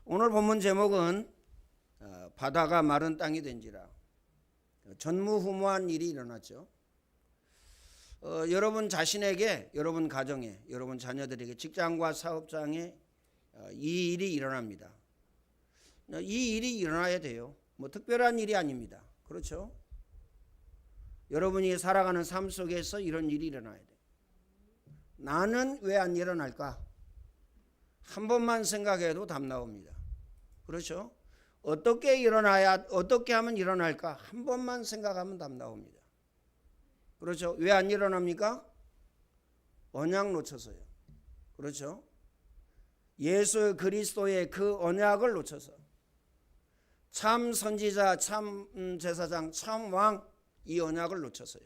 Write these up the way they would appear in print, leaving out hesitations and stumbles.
오늘 본문 제목은 바다가 마른 땅이 된지라. 전무후무한 일이 일어났죠. 여러분 자신에게, 여러분 가정에, 여러분 자녀들에게, 직장과 사업장에 이 일이 일어납니다. 이 일이 일어나야 돼요. 뭐 특별한 일이 아닙니다. 그렇죠? 여러분이 살아가는 삶 속에서 이런 일이 일어나야 돼요. 나는 왜 안 일어날까? 한 번만 생각해도 답 나옵니다. 그렇죠? 어떻게 일어나야, 어떻게 하면 일어날까? 한 번만 생각하면 답 나옵니다. 그렇죠? 왜 안 일어납니까? 언약 놓쳐서요. 그렇죠? 예수 그리스도의 그 언약을 놓쳐서, 참 선지자, 참 제사장, 참 왕, 이 언약을 놓쳐서요.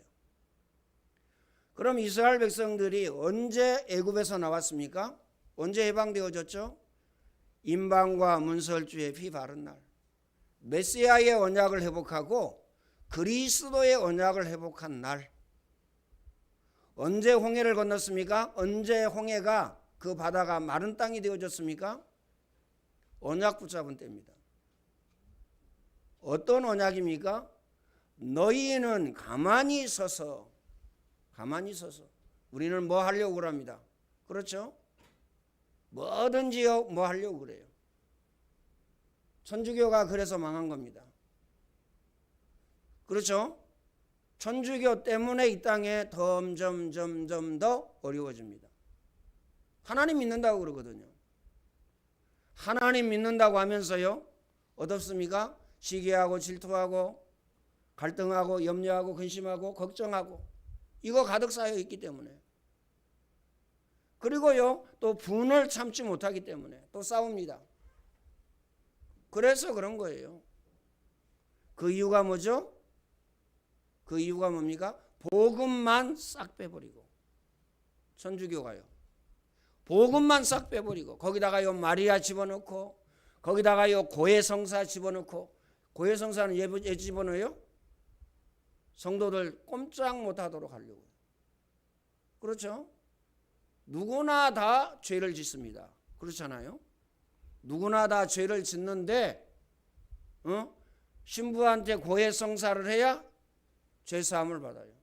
그럼 이스라엘 백성들이 언제 애굽에서 나왔습니까? 언제 해방되어졌죠? 임방과 문설주의 피 바른 날, 메시아의 언약을 회복하고 그리스도의 언약을 회복한 날. 언제 홍해를 건넜습니까? 언제 홍해가, 그 바다가 마른 땅이 되어졌습니까? 언약 붙잡은 때입니다. 어떤 언약입니까? 너희는 가만히 서서 우리는 뭐 하려고 그럽니다. 그렇죠? 뭐든지요, 뭐 하려고 그래요. 천주교가 그래서 망한 겁니다. 그렇죠? 천주교 때문에 이 땅에 점점 더 어려워집니다. 하나님 믿는다고 그러거든요. 하나님 믿는다고 하면서요, 어떻습니까? 시기하고 질투하고 갈등하고 염려하고 근심하고 걱정하고, 이거 가득 쌓여 있기 때문에, 그리고요 또 분을 참지 못하기 때문에 또 싸웁니다. 그래서 그런 거예요. 그 이유가 뭐죠? 그 이유가 뭡니까? 복음만 싹 빼버리고, 천주교가요 복음만 싹 빼버리고, 거기다가요 마리아 집어넣고, 거기다가요 고해성사 집어넣고. 고해성사는 왜 집어넣어요? 성도들 꼼짝 못하도록 하려고. 그렇죠? 누구나 다 죄를 짓습니다. 그렇잖아요? 누구나 다 죄를 짓는데 신부한테 고해성사를 해야 죄사함을 받아요.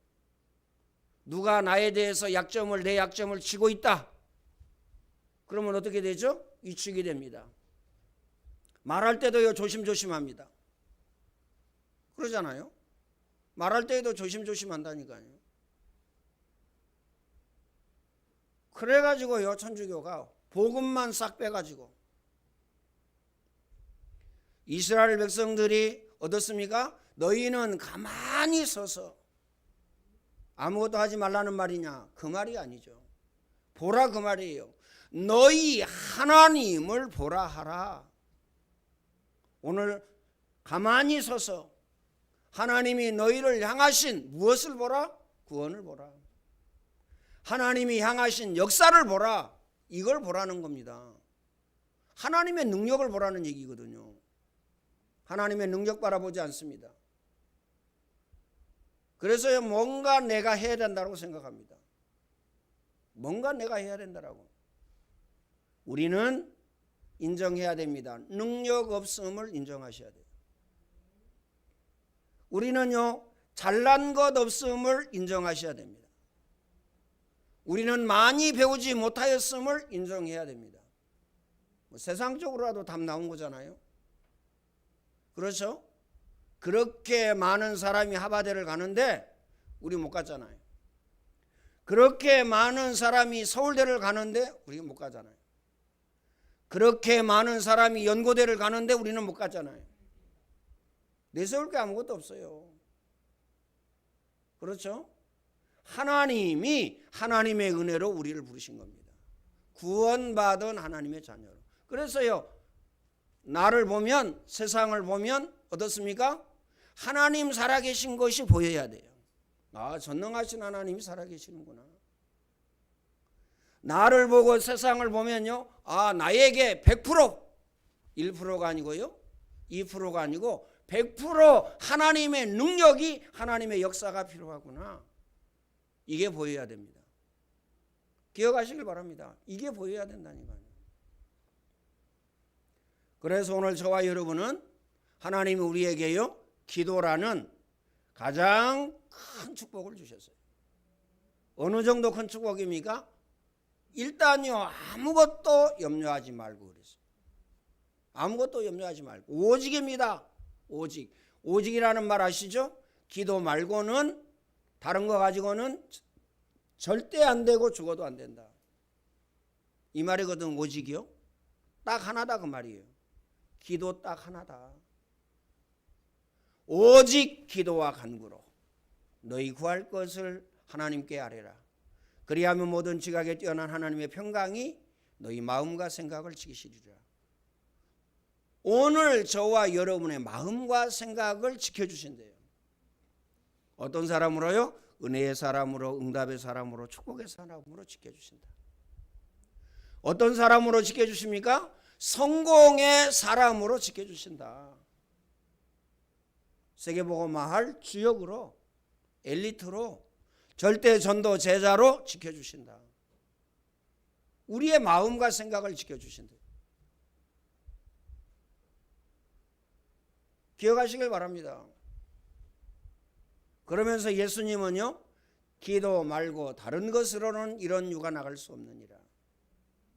누가 나에 대해서 내 약점을 치고 있다, 그러면 어떻게 되죠? 위축이 됩니다. 말할 때도요 조심조심합니다. 그러잖아요? 말할 때에도 조심조심한다니까요. 그래가지고요 천주교가 복음만 싹 빼가지고, 이스라엘 백성들이 어떻습니까? 너희는 가만히 서서, 아무것도 하지 말라는 말이냐? 그 말이 아니죠. 보라, 그 말이에요. 너희 하나님을 보라 하라. 오늘 가만히 서서 하나님이 너희를 향하신 무엇을 보라? 구원을 보라. 하나님이 향하신 역사를 보라. 이걸 보라는 겁니다. 하나님의 능력을 보라는 얘기거든요. 하나님의 능력 바라보지 않습니다. 그래서 뭔가 내가 해야 된다고 생각합니다. 뭔가 내가 해야 된다고. 우리는 인정해야 됩니다. 능력 없음을 인정하셔야 돼요. 우리는요 잘난 것 없음을 인정하셔야 됩니다. 우리는 많이 배우지 못하였음을 인정해야 됩니다. 세상적으로라도 답 나온 거잖아요. 그렇죠? 그렇게 많은 사람이 하버드를 가는데 우리 못 갔잖아요. 그렇게 많은 사람이 서울대를 가는데 우리 못 가잖아요. 그렇게 많은 사람이 연고대를 가는데 우리는 못 갔잖아요. 내세울 게 아무것도 없어요. 그렇죠? 하나님이 하나님의 은혜로 우리를 부르신 겁니다. 구원받은 하나님의 자녀로. 그래서요 나를 보면, 세상을 보면 어떻습니까? 하나님 살아계신 것이 보여야 돼요. 아, 전능하신 하나님이 살아계시는구나. 나를 보고 세상을 보면요, 아, 나에게 100%, 1%가 아니고요 2%가 아니고 100% 하나님의 능력이, 하나님의 역사가 필요하구나. 이게 보여야 됩니다. 기억하시길 바랍니다. 이게 보여야 된다니까요. 그래서 오늘 저와 여러분은 하나님이 우리에게요 기도라는 가장 큰 축복을 주셨어요. 어느 정도 큰 축복입니까? 일단요 아무것도 염려하지 말고 그랬어요. 아무것도 염려하지 말고 오직입니다. 오직이라는 말 아시죠? 기도 말고는 다른 거 가지고는 절대 안 되고 죽어도 안 된다. 이 말이거든. 오직이요 딱 하나다 그 말이에요. 기도 딱 하나다. 오직 기도와 간구로 너희 구할 것을 하나님께 아뢰라. 그리하면 모든 지각에 뛰어난 하나님의 평강이 너희 마음과 생각을 지키시리라. 오늘 저와 여러분의 마음과 생각을 지켜주신대요. 어떤 사람으로요? 은혜의 사람으로, 응답의 사람으로, 축복의 사람으로 지켜주신다. 어떤 사람으로 지켜주십니까? 성공의 사람으로 지켜주신다. 세계복음화할 주역으로, 엘리트로, 절대 전도 제자로 지켜주신다. 우리의 마음과 생각을 지켜주신다. 기억하시길 바랍니다. 그러면서 예수님은요 기도 말고 다른 것으로는 이런 유가 나갈 수 없느니라.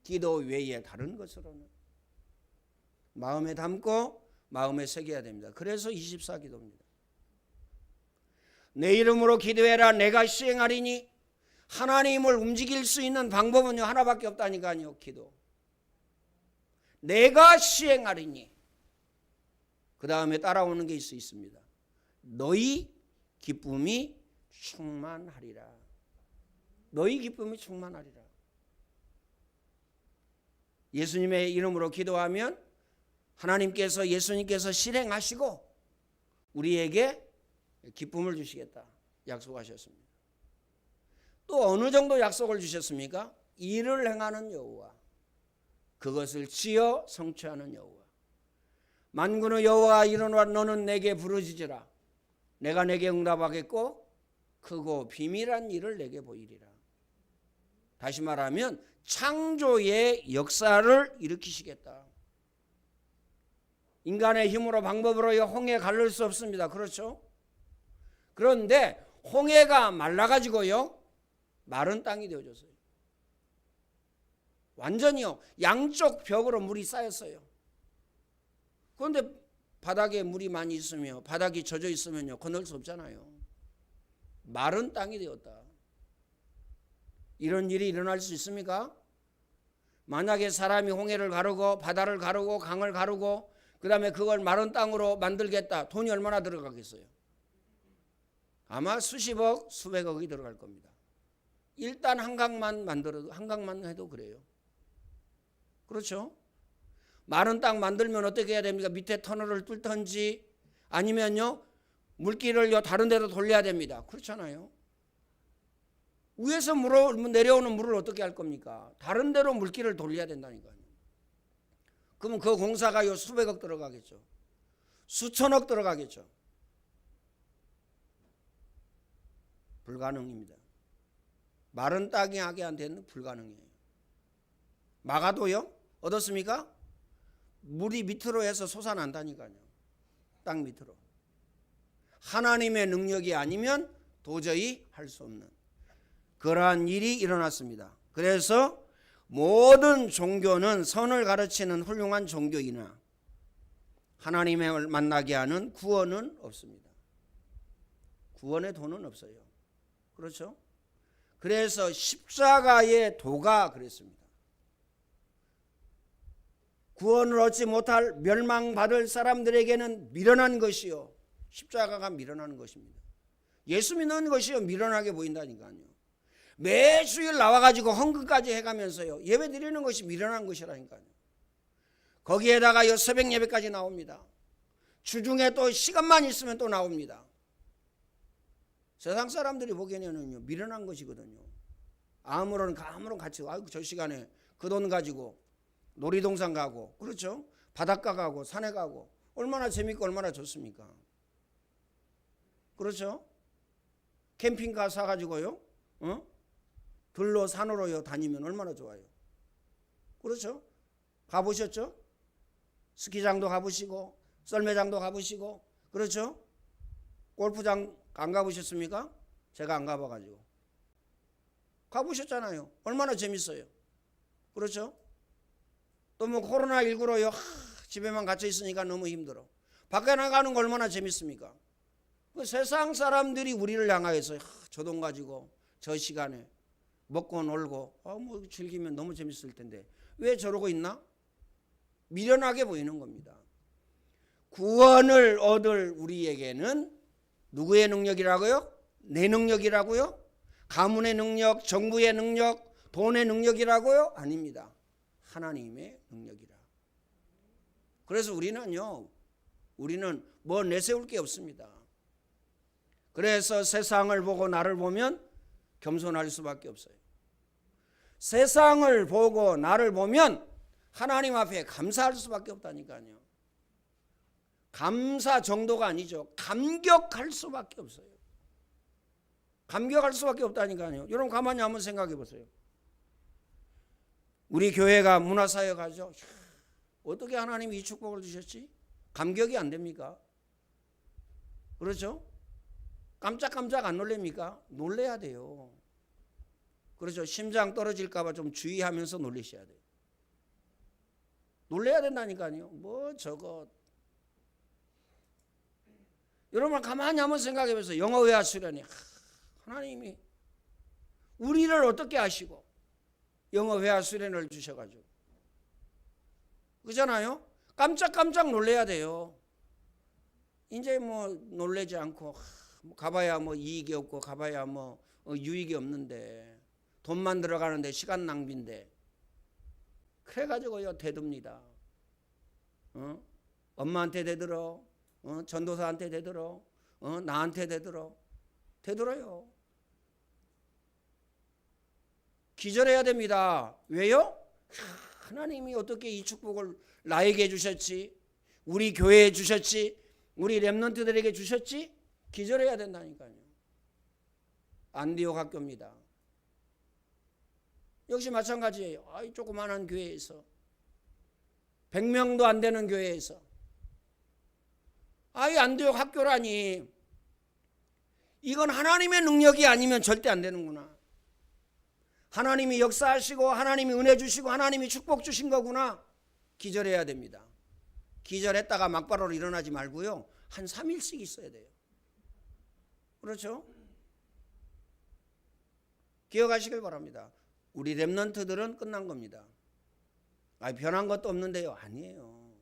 기도 외에 다른 것으로는 마음에 담고 마음에 새겨야 됩니다. 그래서 24기도입니다. 내 이름으로 기도해라 내가 시행하리니. 하나님을 움직일 수 있는 방법은요 하나밖에 없다니까요. 기도. 내가 시행하리니. 그 다음에 따라오는 게 있습니다. 너희 기쁨이 충만하리라. 너희 기쁨이 충만하리라. 예수님의 이름으로 기도하면 하나님께서 예수님께서 실행하시고 우리에게 기쁨을 주시겠다 약속하셨습니다. 또 어느 정도 약속을 주셨습니까? 일을 행하는 여호와, 그것을 지어 성취하는 여호와. 만군의 여호와 이르노라 너는 내게 부르짖으라. 내가 내게 응답하겠고 크고 비밀한 일을 내게 보이리라. 다시 말하면 창조의 역사를 일으키시겠다. 인간의 힘으로 방법으로 홍해 가를 수 없습니다. 그렇죠? 그런데 홍해가 말라가지고요 마른 땅이 되어졌어요. 완전히요 양쪽 벽으로 물이 쌓였어요. 그런데 바닥에 물이 많이 있으며 바닥이 젖어 있으면요 건널 수 없잖아요. 마른 땅이 되었다. 이런 일이 일어날 수 있습니까? 만약에 사람이 홍해를 가르고 바다를 가르고 강을 가르고 그 다음에 그걸 마른 땅으로 만들겠다. 돈이 얼마나 들어가겠어요? 아마 수십억 수백억이 들어갈 겁니다. 일단 한강만 만들어도 한강만 해도 그래요. 그렇죠? 마른 땅 만들면 어떻게 해야 됩니까? 밑에 터널을 뚫든지 아니면요 물길을 다른 데로 돌려야 됩니다. 그렇잖아요. 위에서 내려오는 물을 어떻게 할 겁니까? 다른 데로 물길을 돌려야 된다니까요. 그러면 그 공사가 수백억 들어가겠죠. 수천억 들어가겠죠. 불가능입니다. 마른 땅이 하게한테는 불가능해요. 마가도요 어떻습니까? 물이 밑으로 해서 솟아난다니까요. 땅 밑으로. 하나님의 능력이 아니면 도저히 할 수 없는 그러한 일이 일어났습니다. 그래서 모든 종교는 선을 가르치는 훌륭한 종교이나 하나님을 만나게 하는 구원은 없습니다. 구원의 도는 없어요. 그렇죠? 그래서 십자가의 도가 그랬습니다. 구원을 얻지 못할 멸망받을 사람들에게는 미련한 것이요. 십자가가 미련한 것입니다. 예수 믿는 것이요 미련하게 보인다니까요. 매주일 나와가지고 헌금까지 해가면서요 예배 드리는 것이 미련한 것이라니까요. 거기에다가 새벽 예배까지 나옵니다. 주중에 또 시간만 있으면 또 나옵니다. 세상 사람들이 보기에는요 미련한 것이거든요. 아무런 같이 저 시간에 그 돈 가지고 놀이동산 가고 그렇죠? 바닷가 가고 산에 가고 얼마나 재밌고 얼마나 좋습니까? 그렇죠? 캠핑카 사가지고요 들로 산으로요 다니면 얼마나 좋아요. 그렇죠? 가보셨죠? 스키장도 가보시고 썰매장도 가보시고 그렇죠? 골프장 안 가보셨습니까? 제가 안 가봐가지고. 가보셨잖아요. 얼마나 재밌어요. 그렇죠? 또 뭐 코로나19로요. 집에만 갇혀 있으니까 너무 힘들어. 밖에 나가는 거 얼마나 재밌습니까? 그 세상 사람들이 우리를 향하여서 저 돈 가지고 저 시간에 먹고 놀고 뭐 즐기면 너무 재밌을 텐데 왜 저러고 있나? 미련하게 보이는 겁니다. 구원을 얻을 우리에게는 누구의 능력이라고요? 내 능력이라고요? 가문의 능력, 정부의 능력, 돈의 능력이라고요? 아닙니다. 하나님의 능력이라. 그래서 우리는 뭐 내세울 게 없습니다. 그래서 세상을 보고 나를 보면 겸손할 수밖에 없어요. 세상을 보고 나를 보면 하나님 앞에 감사할 수밖에 없다니까요. 감사 정도가 아니죠. 감격할 수밖에 없어요. 감격할 수밖에 없다니까요. 여러분 가만히 한번 생각해 보세요. 우리 교회가 문화사역 하죠. 어떻게 하나님이 이 축복을 주셨지? 감격이 안 됩니까? 그렇죠? 깜짝깜짝 안 놀랍니까? 놀래야 돼요. 그렇죠? 심장 떨어질까 봐 좀 주의하면서 놀리셔야 돼요. 놀래야 된다니까요. 뭐 저거. 여러분 가만히 한번 생각해 보세요. 영어회화 수련회. 하나님이 우리를 어떻게 아시고 영어회화 수련을 주셔가지고. 그렇잖아요? 깜짝깜짝 놀래야 돼요. 이제 뭐 놀래지 않고 가봐야 뭐 이익이 없고 가봐야 뭐 유익이 없는데 돈만 들어가는데 시간 낭비인데 그래가지고요 대듭니다. 엄마한테 대들어, 전도사한테 대들어, 나한테 대들어요. 기절해야 됩니다. 왜요? 하나님이 어떻게 이 축복을 나에게 주셨지? 우리 교회에 주셨지? 우리 렘넌트들에게 주셨지? 기절해야 된다니까요. 안디옥 학교입니다. 역시 마찬가지예요. 이 조그마한 교회에서 100명도 안 되는 교회에서 이 안디옥 학교라니 이건 하나님의 능력이 아니면 절대 안 되는구나. 하나님이 역사하시고 하나님이 은혜 주시고 하나님이 축복 주신 거구나. 기절해야 됩니다. 기절했다가 막바로 일어나지 말고요. 한 3일씩 있어야 돼요. 그렇죠? 기억하시길 바랍니다. 우리 렘넌트들은 끝난 겁니다. 변한 것도 없는데요. 아니에요.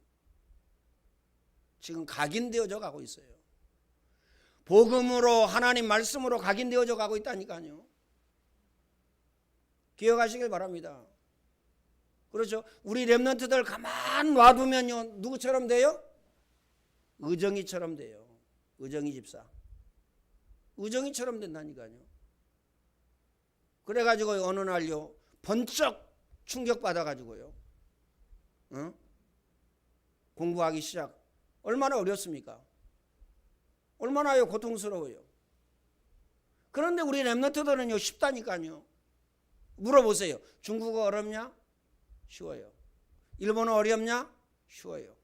지금 각인되어져 가고 있어요. 복음으로 하나님 말씀으로 각인되어져 가고 있다니까요. 기억하시길 바랍니다. 그렇죠? 우리 렘넌트들 가만 놔두면요. 누구처럼 돼요? 의정이처럼 돼요. 의정이 집사. 의정이처럼 된다니까요. 그래가지고 어느 날요. 번쩍 충격받아가지고요. 공부하기 시작. 얼마나 어렵습니까? 얼마나 고통스러워요. 그런데 우리 렘넌트들은요. 쉽다니까요. 물어보세요. 중국어 어렵냐? 쉬워요. 일본어 어렵냐? 쉬워요.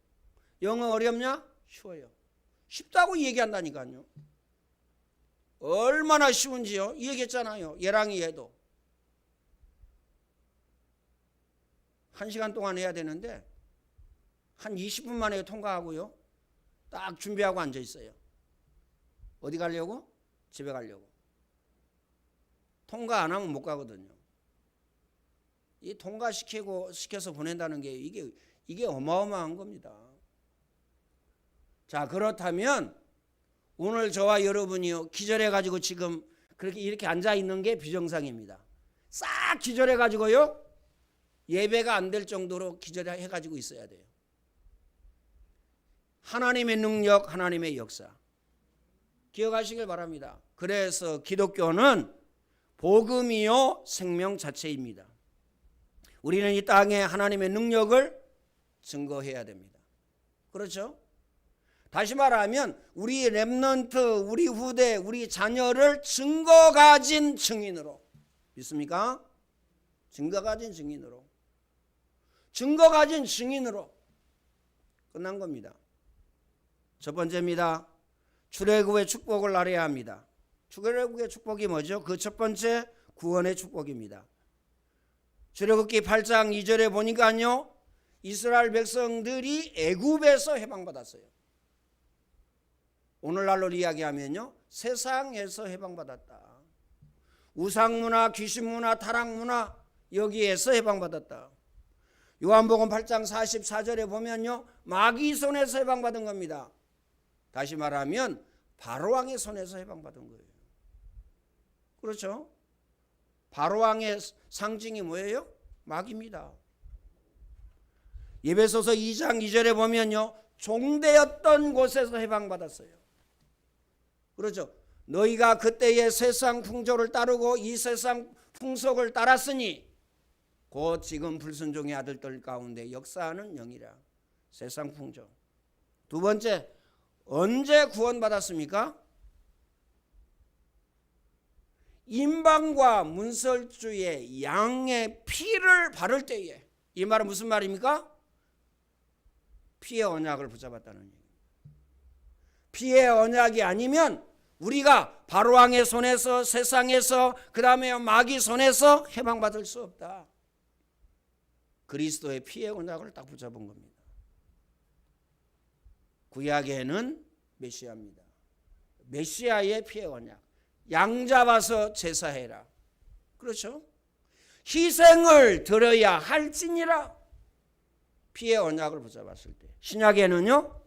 영어 어렵냐? 쉬워요. 쉽다고 얘기한다니까요. 얼마나 쉬운지요? 얘기했잖아요. 예랑이 해도 1시간 동안 해야 되는데 한 20분 만에 통과하고요. 딱 준비하고 앉아 있어요. 어디 가려고? 집에 가려고. 통과 안 하면 못 가거든요. 이 통과시켜서 보낸다는 게 이게 어마어마한 겁니다. 자, 그렇다면 오늘 저와 여러분이요 기절해가지고 지금 그렇게 이렇게 앉아 있는 게 비정상입니다. 싹 기절해가지고요 예배가 안 될 정도로 기절해가지고 있어야 돼요. 하나님의 능력, 하나님의 역사 기억하시길 바랍니다. 그래서 기독교는 복음이요 생명 자체입니다. 우리는 이 땅에 하나님의 능력을 증거해야 됩니다. 그렇죠? 다시 말하면 우리 렘넌트, 우리 후대, 우리 자녀를 증거 가진 증인으로 믿습니까? 증거 가진 증인으로 끝난 겁니다. 첫 번째입니다. 출애굽의 축복을 알아야 합니다. 출애굽의 축복이 뭐죠? 그 첫 번째 구원의 축복입니다. 출애굽기 8장 2절에 보니까요, 이스라엘 백성들이 애굽에서 해방받았어요. 오늘날로 이야기하면요, 세상에서 해방받았다. 우상문화, 귀신문화, 타락문화, 여기에서 해방받았다. 요한복음 8장 44절에 보면요, 마귀 손에서 해방받은 겁니다. 다시 말하면 바로왕의 손에서 해방받은 거예요. 그렇죠? 바로왕의 상징이 뭐예요? 마귀입니다. 에베소서 2장 2절에 보면요, 종되었던 곳에서 해방받았어요. 그렇죠? 너희가 그때의 세상 풍조를 따르고 이 세상 풍속을 따랐으니 곧 지금 불순종의 아들들 가운데 역사하는 영이라. 세상 풍조. 두 번째, 언제 구원받았습니까? 임방과 문설주의 양의 피를 바를 때에. 이 말은 무슨 말입니까? 피의 언약을 붙잡았다는 얘기입니다. 피의 언약이 아니면 우리가 바로왕의 손에서, 세상에서, 그 다음에 마귀 손에서 해방받을 수 없다. 그리스도의 피의 언약을 딱 붙잡은 겁니다. 구약에는 메시아입니다. 메시아의 피의 언약. 양 잡아서 제사해라. 그렇죠? 희생을 드려야 할지니라. 피의 언약을 붙잡았을 때. 신약에는요,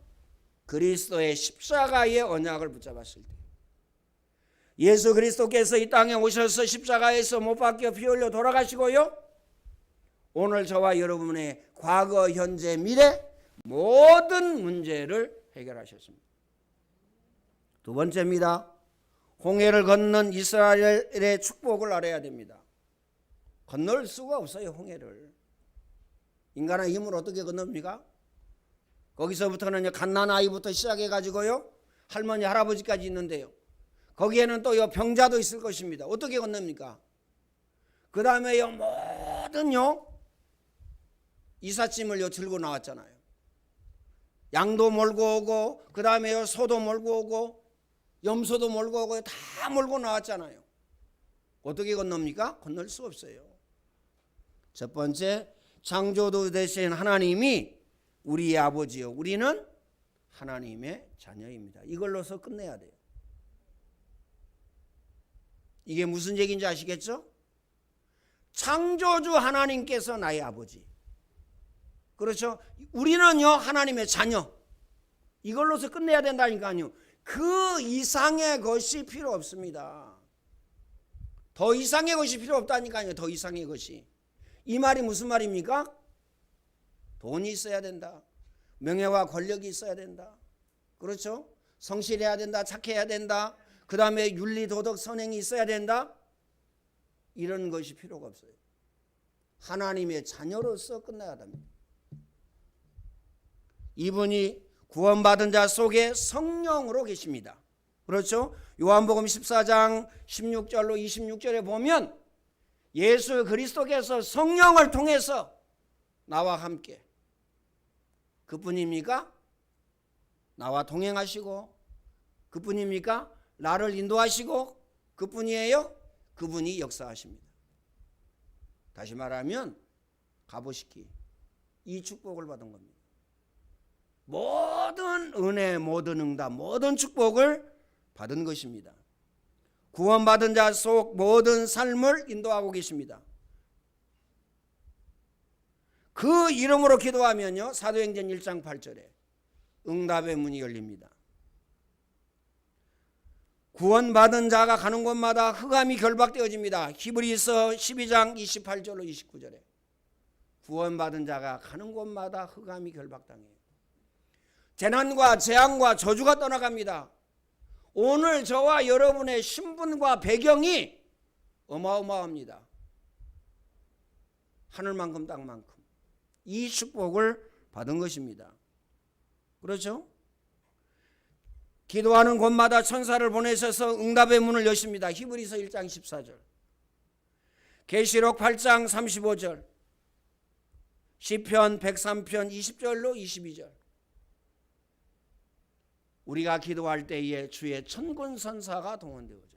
그리스도의 십자가의 언약을 붙잡았을 때. 예수 그리스도께서 이 땅에 오셔서 십자가에서 못 박혀 피 흘려 돌아가시고요, 오늘 저와 여러분의 과거, 현재, 미래 모든 문제를 해결하셨습니다. 두 번째입니다. 홍해를 건넌 이스라엘의 축복을 알아야 됩니다. 건널 수가 없어요, 홍해를. 인간의 힘으로 어떻게 건넙니까? 거기서부터는 갓난아이부터 시작해가지고요, 할머니, 할아버지까지 있는데요, 거기에는 또 병자도 있을 것입니다. 어떻게 건넙니까? 그 다음에 모든요, 이삿짐을 들고 나왔잖아요. 양도 몰고 오고, 그 다음에 소도 몰고 오고, 염소도 몰고 오고, 다 몰고 나왔잖아요. 어떻게 건넙니까? 건널 수 없어요. 첫 번째, 창조주 되신 하나님이 우리의 아버지요, 우리는 하나님의 자녀입니다. 이걸로서 끝내야 돼요. 이게 무슨 얘기인지 아시겠죠? 창조주 하나님께서 나의 아버지. 그렇죠? 우리는요, 하나님의 자녀. 이걸로서 끝내야 된다니까요. 그 이상의 것이 필요 없습니다. 더 이상의 것이 필요 없다니까요. 더 이상의 것이. 이 말이 무슨 말입니까? 돈이 있어야 된다. 명예와 권력이 있어야 된다. 그렇죠? 성실해야 된다. 착해야 된다. 그 다음에 윤리, 도덕, 선행이 있어야 된다. 이런 것이 필요가 없어요. 하나님의 자녀로서 끝나야 합니다. 이분이 구원받은 자 속에 성령으로 계십니다. 그렇죠? 요한복음 14장 16절로 26절에 보면 예수 그리스도께서 성령을 통해서 나와 함께, 그뿐입니까? 나와 동행하시고, 그뿐입니까? 나를 인도하시고, 그뿐이에요? 그분이 역사하십니다. 다시 말하면 가보시기, 이 축복을 받은 겁니다. 모든 은혜, 모든 응답, 모든 축복을 받은 것입니다. 구원받은 자 속 모든 삶을 인도하고 계십니다. 그 이름으로 기도하면요, 사도행전 1장 8절에 응답의 문이 열립니다. 구원받은 자가 가는 곳마다 흑암이 결박되어집니다. 히브리서 12장 28절로 29절에 구원받은 자가 가는 곳마다 흑암이 결박당해요. 재난과 재앙과 저주가 떠나갑니다. 오늘 저와 여러분의 신분과 배경이 어마어마합니다. 하늘만큼 땅만큼 이 축복을 받은 것입니다. 그렇죠? 기도하는 곳마다 천사를 보내셔서 응답의 문을 여십니다. 히브리서 1장 14절, 계시록 8장 35절, 시편 103편 20절로 22절. 우리가 기도할 때에 주의 천군천사가 동원되어져요.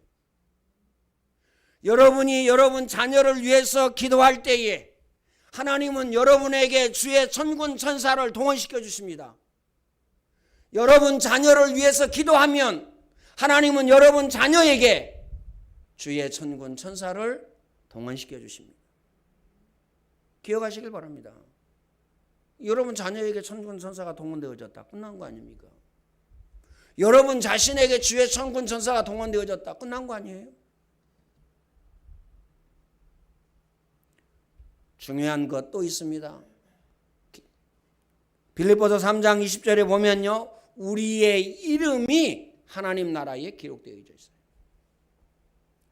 여러분이 여러분 자녀를 위해서 기도할 때에 하나님은 여러분에게 주의 천군천사를 동원시켜 주십니다. 여러분 자녀를 위해서 기도하면 하나님은 여러분 자녀에게 주의 천군천사를 동원시켜 주십니다. 기억하시길 바랍니다. 여러분 자녀에게 천군천사가 동원되어졌다. 끝난 거 아닙니까? 여러분 자신에게 주의 천군천사가 동원되어졌다. 끝난 거 아니에요? 중요한 것 또 있습니다. 빌립보서 3장 20절에 보면요, 우리의 이름이 하나님 나라에 기록되어 있어요.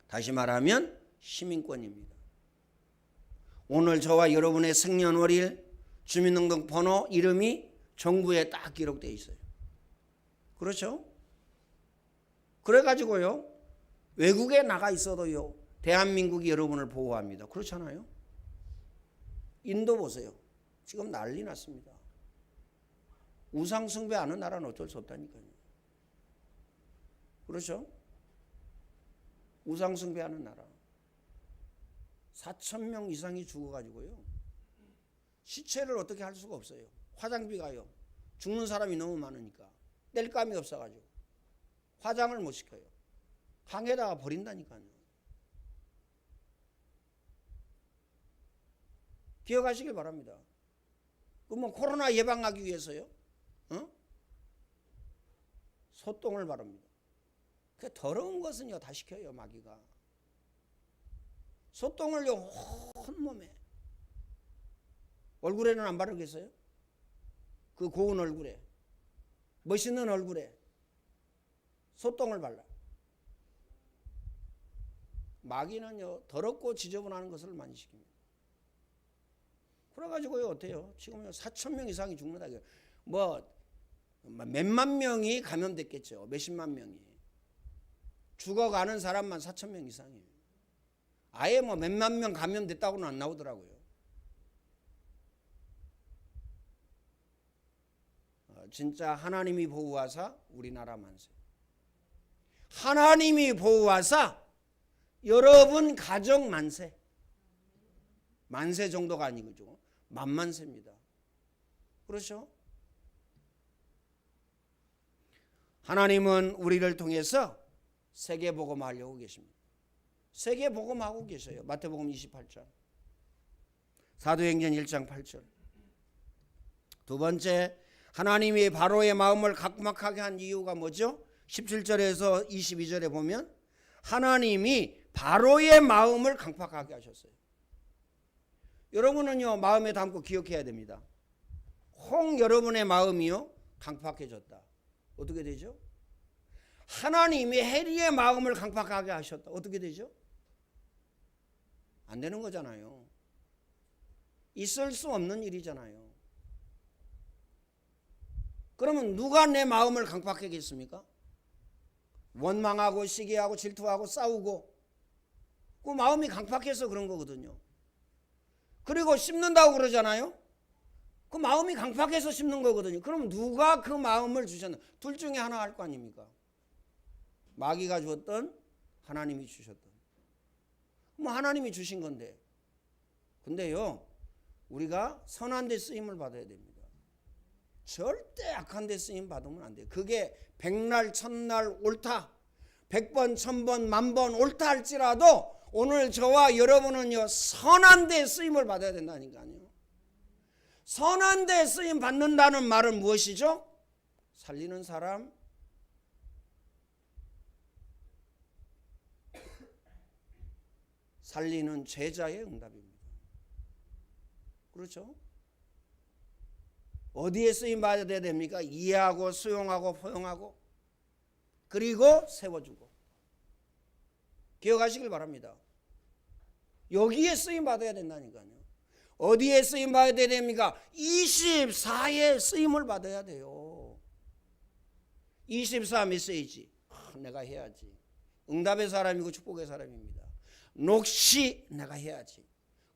다시 말하면 시민권입니다. 오늘 저와 여러분의 생년월일, 주민등록번호, 이름이 정부에 딱 기록되어 있어요. 그렇죠? 그래가지고요, 외국에 나가 있어도요, 대한민국이 여러분을 보호합니다. 그렇잖아요? 인도 보세요. 지금 난리 났습니다. 우상 숭배하는 나라는 어쩔 수 없다니까요. 그렇죠? 우상 숭배하는 나라. 4,000명 이상이 죽어가지고요, 시체를 어떻게 할 수가 없어요. 화장비가요, 죽는 사람이 너무 많으니까 뗄감이 없어가지고 화장을 못 시켜요. 강에다가 버린다니까요. 기억하시길 바랍니다. 그 뭐 코로나 예방하기 위해서요, 소똥을 바릅니다. 그 더러운 것은요 다 시켜요. 마귀가 소똥을요 온몸에, 얼굴에는 안 바르겠어요? 그 고운 얼굴에, 멋있는 얼굴에 소똥을 발라. 마귀는요 더럽고 지저분한 것을 많이 시킵니다. 그래가지고요 어때요? 지금 4,000명 이상이 죽는다. 뭐 몇만 명이 감염됐겠죠. 몇십만 명이. 죽어가는 사람만 4,000명 이상이에요. 아예 뭐 몇만 명 감염됐다고는 안 나오더라고요. 진짜 하나님이 보호하사 우리나라 만세. 하나님이 보호하사 여러분 가정 만세. 만세 정도가 아니죠. 만만세입니다. 그렇죠? 하나님은 우리를 통해서 세계복음 하려고 계십니다. 세계복음하고 계셔요. 마태복음 28장, 사도행전 1장 8절. 두 번째, 하나님이 바로의 마음을 각막하게 한 이유가 뭐죠? 17절에서 22절에 보면 하나님이 바로의 마음을 강팍하게 하셨어요. 여러분은요 마음에 담고 기억해야 됩니다. 혹 여러분의 마음이요 강팍해졌다. 어떻게 되죠? 하나님이 해리의 마음을 강팍하게 하셨다. 어떻게 되죠? 안 되는 거잖아요. 있을 수 없는 일이잖아요. 그러면 누가 내 마음을 강팍하겠습니까? 원망하고 시기하고 질투하고 싸우고, 그 마음이 강팍해서 그런 거거든요. 그리고 씹는다고 그러잖아요. 그 마음이 강팍해서 씹는 거거든요. 그럼 누가 그 마음을 주셨나? 둘 중에 하나 할 거 아닙니까? 마귀가 주었던, 하나님이 주셨던. 뭐 하나님이 주신 건데. 근데요 우리가 선한 데 쓰임을 받아야 됩니다. 절대 악한 데 쓰임 받으면 안 돼요. 그게 백날 천날 옳다, 100번 1000번 만번 옳다 할지라도 오늘 저와 여러분은요 선한 데 쓰임을 받아야 된다니까요. 선한 데 쓰임 받는다는 말은 무엇이죠? 살리는 사람, 살리는 제자의 응답입니다. 그렇죠? 어디에 쓰임 받아야 됩니까? 이해하고 수용하고 포용하고, 그리고 세워주고. 기억하시길 바랍니다. 여기에 쓰임 받아야 된다니까요. 어디에 쓰임 받아야 됩니까? 24에 쓰임을 받아야 돼요. 24 메시지. 내가 해야지. 응답의 사람이고 축복의 사람입니다. 녹시 내가 해야지.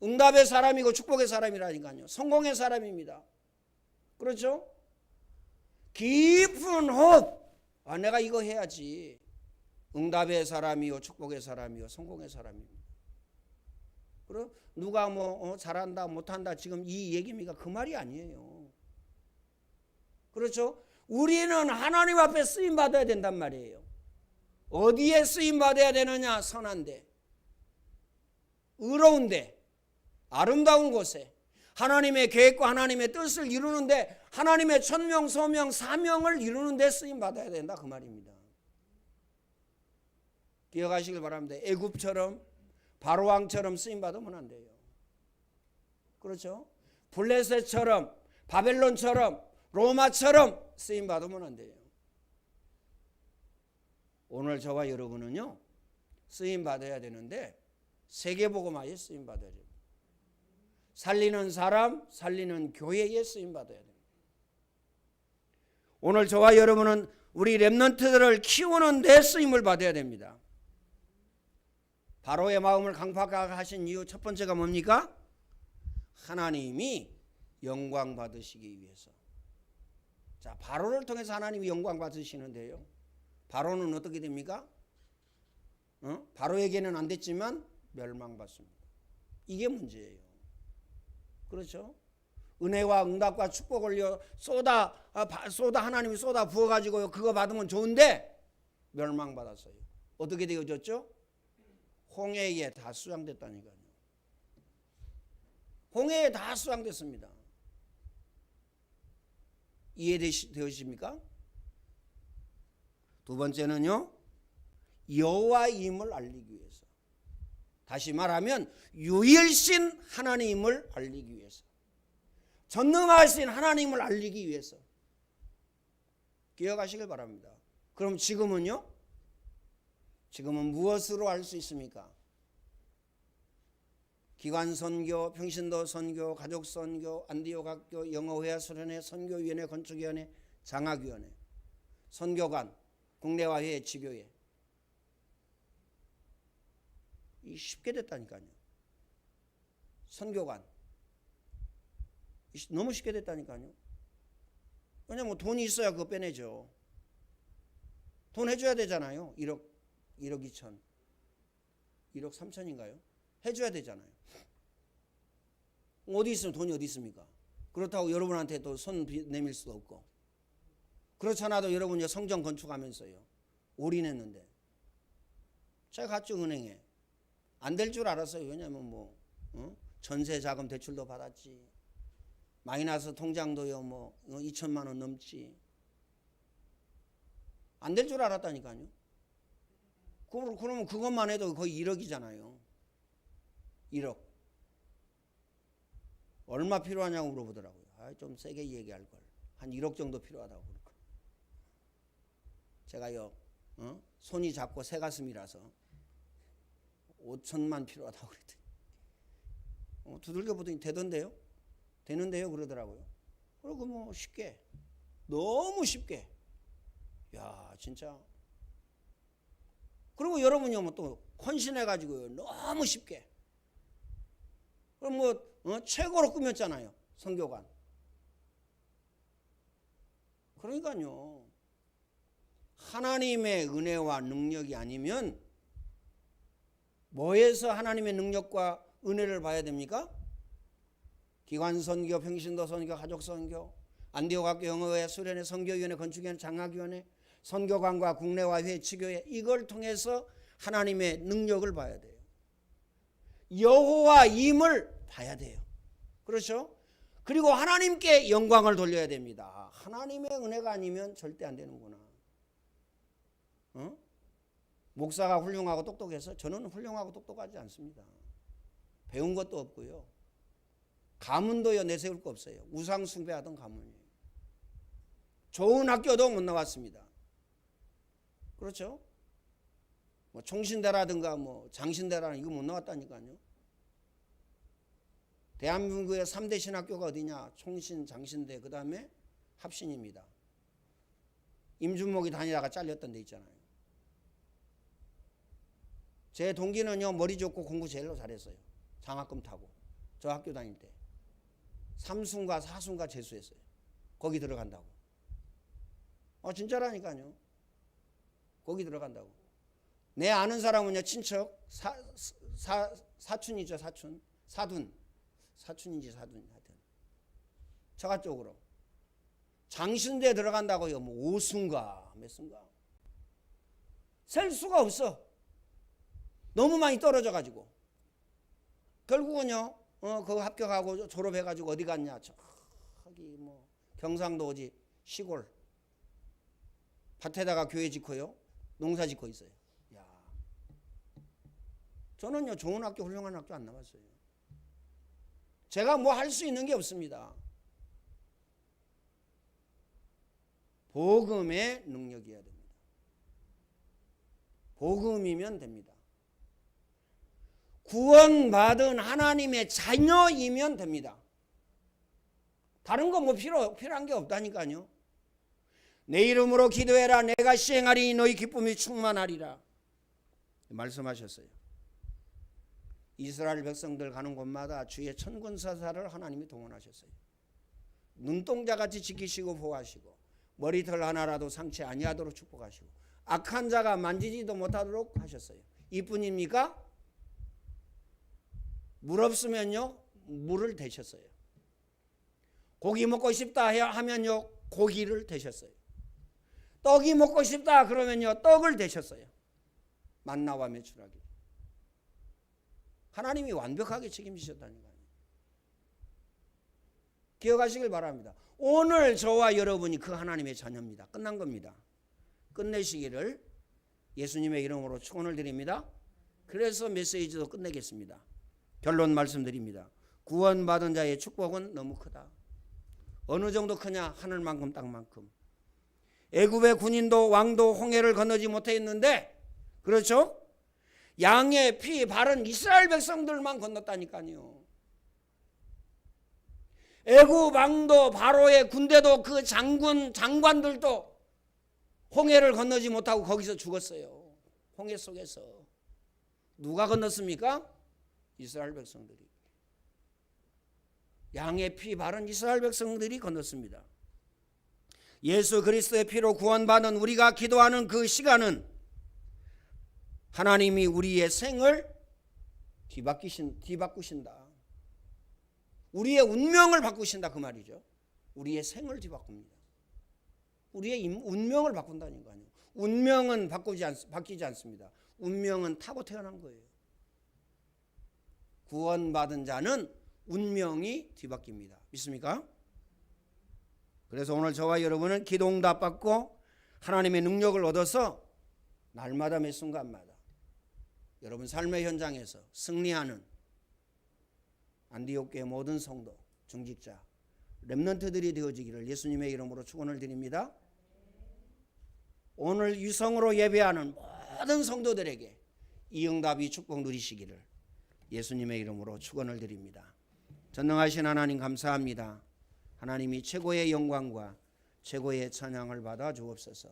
응답의 사람이고 축복의 사람이라니까요. 성공의 사람입니다. 그렇죠? 깊은 호흡, 아, 내가 이거 해야지. 응답의 사람이요, 축복의 사람이요, 성공의 사람입니다. 그럼 누가 뭐 잘한다 못한다 지금 이 얘기입니까? 그 말이 아니에요. 그렇죠? 우리는 하나님 앞에 쓰임 받아야 된단 말이에요. 어디에 쓰임 받아야 되느냐? 선한데, 의로운데, 아름다운 곳에 하나님의 계획과 하나님의 뜻을 이루는데, 하나님의 천명, 소명, 사명을 이루는데 쓰임 받아야 된다 그 말입니다. 기억하시길 바랍니다. 애굽처럼 바로 왕처럼 쓰임 받으면 안 돼요. 그렇죠? 블레셋처럼, 바벨론처럼, 로마처럼 쓰임 받으면 안 돼요. 오늘 저와 여러분은요, 쓰임 받아야 되는데 세계복음화에 쓰임 받아야 돼요. 살리는 사람, 살리는 교회에 쓰임 받아야 됩니다. 오늘 저와 여러분은 우리 렘넌트들을 키우는 데 쓰임을 받아야 됩니다. 바로의 마음을 강팍하게 하신 이유 첫 번째가 뭡니까? 하나님이 영광 받으시기 위해서. 자, 바로를 통해서 하나님이 영광 받으시는데요. 바로는 어떻게 됩니까? 바로에게는 안 됐지만 멸망받습니다. 이게 문제예요. 그렇죠? 은혜와 응답과 축복을 쏟아 하나님이 쏟아 부어가지고 그거 받으면 좋은데 멸망받았어요. 어떻게 되어졌죠? 홍해에 다 수장됐다니까요. 홍해에 다 수장됐습니다. 이해되십니까? 두 번째는요, 여호와임을 알리기 위해서. 다시 말하면 유일신 하나님을 알리기 위해서, 전능하신 하나님을 알리기 위해서. 기억하시길 바랍니다. 그럼 지금은요? 지금은 무엇으로 알 수 있습니까? 기관 선교, 평신도 선교, 가족 선교, 안디옥 학교, 영어회화 수련회, 선교위원회, 건축위원회, 장학위원회, 선교관, 국내와 해외 지교회. 이 쉽게 됐다니까요. 선교관 너무 쉽게 됐다니까요. 왜냐면 돈이 있어야 그거 빼내죠. 돈 해줘야 되잖아요. 1억 2천, 1억 3천인가요? 해줘야 되잖아요. 어디 있으면 돈이 어디 있습니까? 그렇다고 여러분한테 또 손 내밀 수도 없고, 그렇잖아도 여러분 성전 건축하면서요 올인했는데, 제가 갔죠 은행에. 안 될 줄 알았어요. 왜냐면 전세 자금 대출도 받았지, 마이너스 통장도요 2천만 원 넘지. 안 될 줄 알았다니까요. 그러면 그것만 해도 거의 1억이잖아요. 1억. 얼마 필요하냐고 물어보더라고요. 좀 세게 얘기할 걸. 한 1억 정도 필요하다고 그럴까. 제가요, 손이 작고 새 가슴이라서 5천만 필요하다고 그랬더니 두들겨 보더니 되던데요? 되는데요? 그러더라고요. 그리고 쉽게, 너무 쉽게. 야, 진짜. 그리고 여러분이 또 헌신해가지고요, 너무 쉽게. 그럼 최고로 꾸몄잖아요, 선교관. 그러니까요, 하나님의 은혜와 능력이 아니면 뭐에서 하나님의 능력과 은혜를 봐야 됩니까? 기관선교, 평신도 선교, 가족선교, 안디옥 학교, 영어회, 수련회, 선교위원회, 건축위원회, 장학위원회, 선교관과 국내와 해외 지교회, 이걸 통해서 하나님의 능력을 봐야 돼요. 여호와임을 봐야 돼요. 그렇죠? 그리고 하나님께 영광을 돌려야 됩니다. 하나님의 은혜가 아니면 절대 안 되는구나. 목사가 훌륭하고 똑똑해서 저는 훌륭하고 똑똑하지 않습니다. 배운 것도 없고요. 가문도요 내세울 거 없어요. 우상 숭배하던 가문이에요. 좋은 학교도 못 나왔습니다. 그렇죠? 총신대라든가 장신대라든가 이거 못 나왔다니까요. 대한민국의 3대 신학교가 어디냐? 총신, 장신대, 그 다음에 합신입니다. 임준목이 다니다가 잘렸던 데 있잖아요. 제 동기는요, 머리 좋고 공부 제일로 잘했어요. 장학금 타고. 저 학교 다닐 때. 3순과 4순과 재수했어요. 거기 들어간다고. 진짜라니까요. 거기 들어간다고. 내 아는 사람은요, 친척, 사촌이죠, 사촌. 사촌인지 사둔 하여튼. 처가 쪽으로. 장신대에 들어간다고요. 뭐 5순가 몇 순가. 셀 수가 없어. 너무 많이 떨어져 가지고. 결국은요, 그거 합격하고 졸업해가지고 어디 갔냐? 저기 뭐 경상도 어디 시골 밭에다가 교회 짓고요, 농사 짓고 있어요. 야, 저는요 좋은 학교, 훌륭한 학교 안 나왔어요. 제가 뭐 할 수 있는 게 없습니다. 복음의 능력이어야 됩니다. 복음이면 됩니다. 구원받은 하나님의 자녀이면 됩니다. 다른 거 뭐 필요한 게 없다니까요. 내 이름으로 기도해라. 내가 시행하리니 너희 기쁨이 충만하리라. 말씀하셨어요. 이스라엘 백성들 가는 곳마다 주의 천군사사를 하나님이 동원하셨어요. 눈동자같이 지키시고 보호하시고 머리털 하나라도 상처 아니하도록 축복하시고 악한 자가 만지지도 못하도록 하셨어요. 이뿐입니까? 물 없으면요, 물을 대셨어요. 고기 먹고 싶다 하면요, 고기를 대셨어요. 떡이 먹고 싶다 그러면요, 떡을 대셨어요. 만나와 메추라기. 하나님이 완벽하게 책임지셨다니까요. 기억하시길 바랍니다. 오늘 저와 여러분이 그 하나님의 자녀입니다. 끝난 겁니다. 끝내시기를 예수님의 이름으로 축원을 드립니다. 그래서 메시지도 끝내겠습니다. 결론 말씀드립니다. 구원받은 자의 축복은 너무 크다. 어느 정도 크냐? 하늘만큼 땅만큼. 애굽의 군인도 왕도 홍해를 건너지 못했는데, 그렇죠? 양의 피 바른 이스라엘 백성들만 건넜다니까요. 애굽 왕도 바로의 군대도 그 장관들도 홍해를 건너지 못하고 거기서 죽었어요. 홍해 속에서. 누가 건넜습니까? 이스라엘 백성들이. 양의 피 바른 이스라엘 백성들이 건넜습니다. 예수 그리스도의 피로 구원받은 우리가 기도하는 그 시간은 하나님이 우리의 생을 뒤바꾸신다. 우리의 운명을 바꾸신다 그 말이죠. 우리의 생을 뒤바꿉니다. 우리의 운명을 바꾼다니까요. 운명은 바뀌지 않습니다. 운명은 타고 태어난 거예요. 구원받은 자는 운명이 뒤바뀝니다. 믿습니까? 그래서 오늘 저와 여러분은 기도응답 받고 하나님의 능력을 얻어서 날마다 매 순간마다 여러분 삶의 현장에서 승리하는 안디옥 교회 모든 성도, 중직자, 렘넌트들이 되어지기를 예수님의 이름으로 축원을 드립니다. 오늘 유성으로 예배하는 모든 성도들에게 이 응답이 축복 누리시기를 예수님의 이름으로 축원을 드립니다. 전능하신 하나님 감사합니다. 하나님이 최고의 영광과 최고의 찬양을 받아 주옵소서.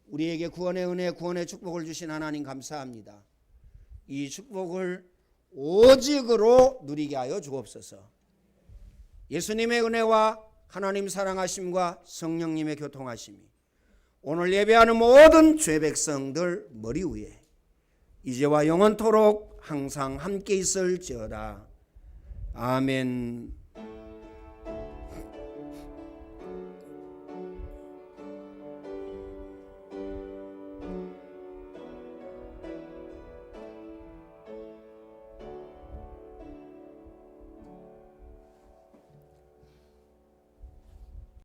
우리에게 구원의 은혜, 구원의 축복을 주신 하나님 감사합니다. 이 축복을 오직으로 누리게 하여 주옵소서. 예수님의 은혜와 하나님 사랑하심과 성령님의 교통하심이 오늘 예배하는 모든 죄 백성들 머리 위에 이제와 영원토록 항상 함께 있을지어다. 아멘.